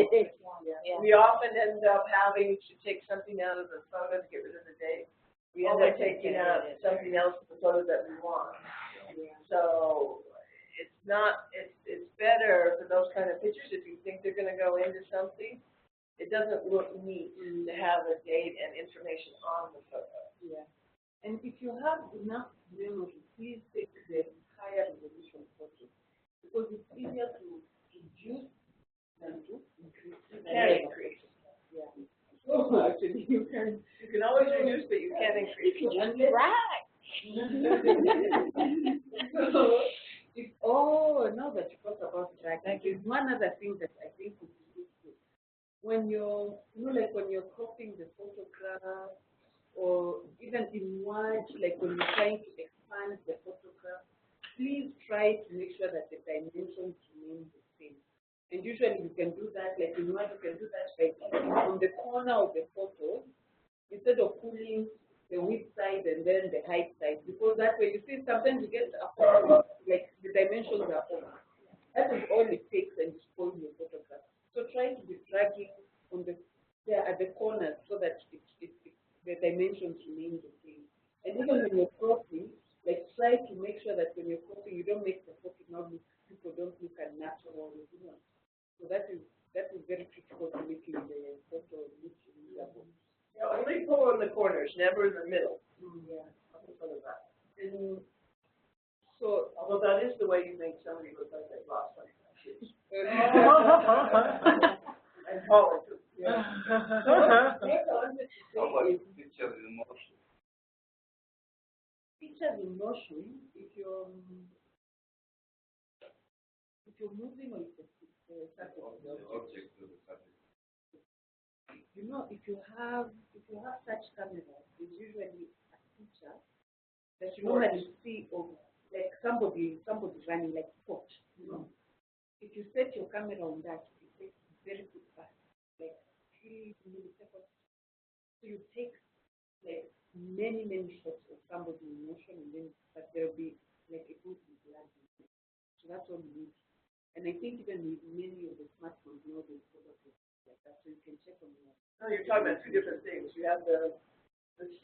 B: we often end up having to take something out of the photo to get rid of the date. We end up taking out something else of the photo that we want. So it's not, it's better for those kind of pictures, if you think they're going to go into something, it doesn't look neat to have a date and information on the photo.
A: Yeah. And if you have enough memory, please take the higher resolution photo, because it's easier to reduce than to increase.
B: You can increase.
A: Yeah. So actually, you can
B: always reduce, but you can't increase.
A: Now that you talk about tracking, there's one other thing that I think would be useful. When you're, like when you're cropping the photograph, or even in Word, like when you're trying to expand the photograph, please try to make sure that the dimensions remain the same. And usually you can do that, like in Word, you can do that by clicking on the corner of the photo, instead of pulling the width side and then the height side, because that way you see sometimes you get a photo, like the dimensions are off. That is all it takes and spoil your photograph. So try to be dragging on there at the corners so that the dimensions remain the same. And even when you're cropping, like try to make sure that when you're cropping, you don't make the photo not look, people don't look unnatural. So that is very critical to making the photo look usable.
B: Yeah, only pull in the corners, never in the middle.
A: Yeah.
B: And so, although that is the way you make somebody look like they've lost 25 kids. And taller too.
G: How about pictures in motion?
A: Pictures in motion, if you're moving or if the
G: Object to the subject.
A: if you have such cameras, there's usually a feature that you normally see of like somebody running like sport, if you set your camera on that, it takes very good fast, like 3 milliseconds. So you take like many shots of somebody in motion, and then but there'll be like a good blood. So that's all you need. And I think even many of the smartphones know they follow it like that, so you can check on your.
B: No, you're talking about two different things. You have the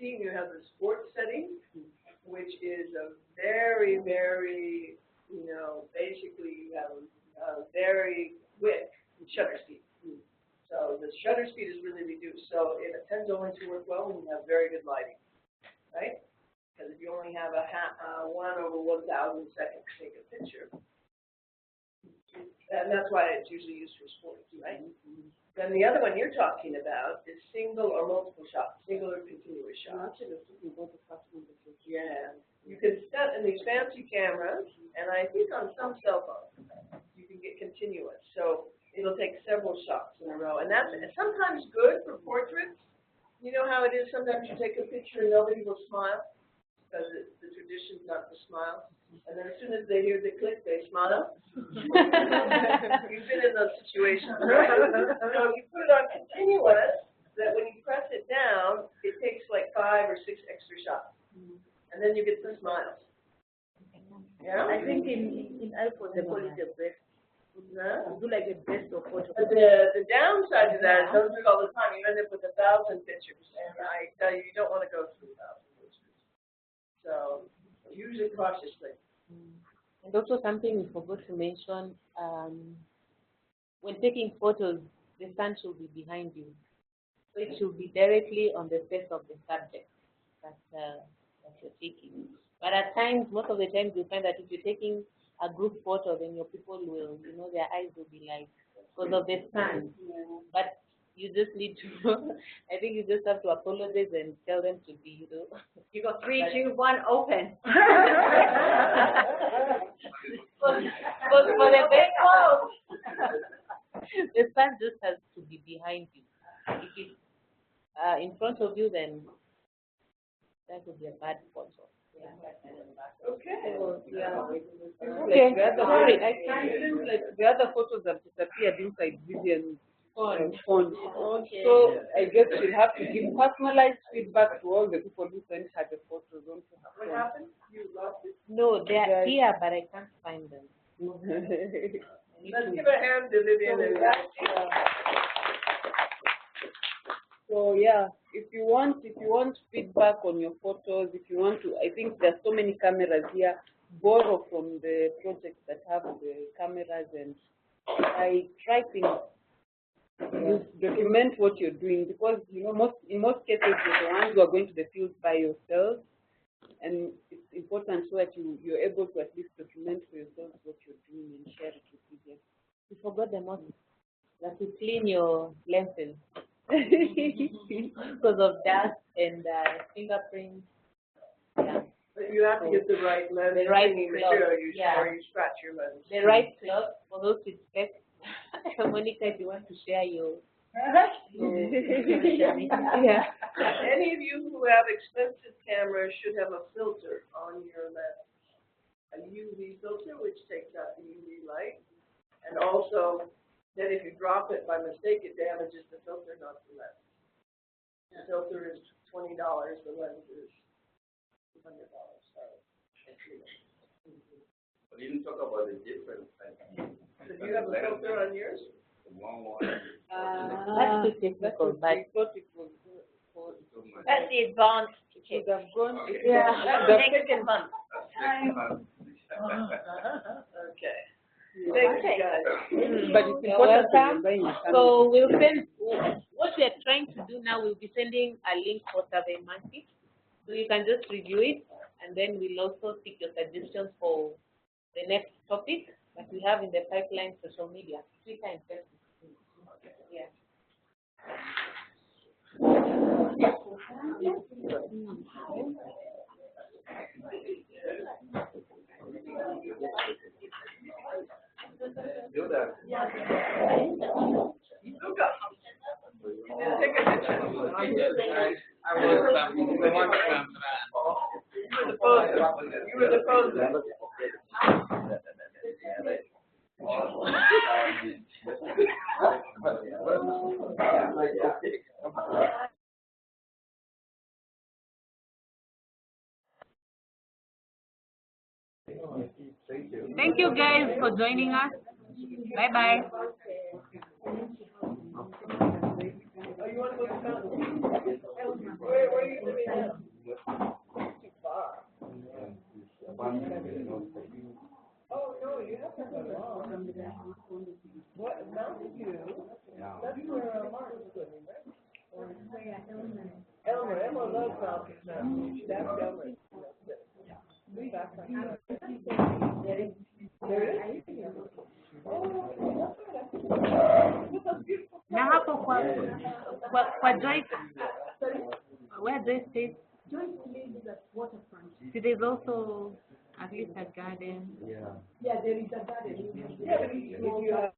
B: scene, you have the sports setting, which is a very, basically you have a very quick shutter speed. So the shutter speed is really reduced. So it tends only to work well when you have very good lighting, right? Because if you only have a 1/1000 seconds to take a picture, and that's why it's usually used for sports, right? Then the other one you're talking about is single or multiple shots, single or continuous shots. Yeah. You can set in these fancy cameras, and I think on some cell phones, you can get continuous. So it'll take several shots in a row. And that's sometimes good for portraits. You know how it is, sometimes you take a picture and nobody will smile, because the tradition's not to smile. And then as soon as they hear the click, they smile. You've been in those situations, right? So you put it on continuous, that when you press it down, it takes like 5 or 6 extra shots. And then you get the smiles. Yeah?
C: I think in iPhone they call it a best. Do like a best of photo.
B: But the downside to that is don't do it all the time. You end up with 1,000 pictures. And I tell you, you don't want to go through 1,000 pictures. So use it cautiously.
D: And also something we forgot to mention, when taking photos, the sun should be behind you. So it should be directly on the face of the subject that you're taking. But at times, most of the times, you find that if you're taking a group photo, then your people will, their eyes will be like, because of the sun. But you just need to, I think you just have to apologize and tell them to be,
E: You go 3, 2, 1, open.
D: For the best clothes. The sun just has to be behind you. If it's in front of you, then that would be a bad photo.
B: Okay.
A: Okay. Sorry, I can't. Like the other photos have disappeared inside Vivian's phone.
C: Okay.
A: So I guess she'll have to give personalized feedback to all the people who sent her the photos onto her phone.
B: What happened? You lost it?
D: No, they are here, but I can't find them.
B: Let's give a hand to Vivian.
A: So yeah, if you want feedback on your photos, if you want to, I think there's so many cameras here. Borrow from the projects that have the cameras, and I try things. You document what you're doing, because in most cases you're the ones who are going to the field by yourself, and it's important so that you're able to at least document for yourself what you're doing and share it with people.
D: You forgot the most, that you clean your lenses. Because of dust and fingerprints. Yeah.
B: But you have to get the right lens,
D: the right
B: material, or
D: yeah.
B: you scratch your lens.
D: The right cloth for those with specs. Monica, if you want to share your.
B: Yeah. Any of you who have expensive cameras should have a filter on your lens. A UV filter, which takes out the UV light, and also that if you drop it by mistake, it damages the filter, not the lens. The filter is $20, the lens is $200.
G: But you didn't talk about the difference.
B: So do you have a filter on yours?
D: That's too technical, but
E: That's the advanced
A: Should have gone.
E: Yeah, that's the next advanced.
B: Okay. Thank you, guys.
A: But it's important that you're buying a camera.
D: so we'll send, what we are trying to do now, we'll be sending a link for SurveyMonkey. So you can just review it, and then we'll also seek your suggestions for the next topic that we have in the pipeline: social media, Twitter and Facebook. Yeah.
G: Do that.
B: Take a picture.
G: I was the one
B: You were the poser. You were the poser.
G: like, okay.
D: Thank you guys for joining us. Bye bye.
B: Oh, you want to go to the mountain? Where are you living now? Too far. Oh, no, you have to go long. What, Mountain View? That's where Mark is living, right? Elmer loves Mountain View. You should ask Elmer. There is? Oh,
D: Na hapo kwa Joyce, where Joyce stays, see, there's also at least a garden.
A: Yeah, there is a garden.
B: yeah, but if you have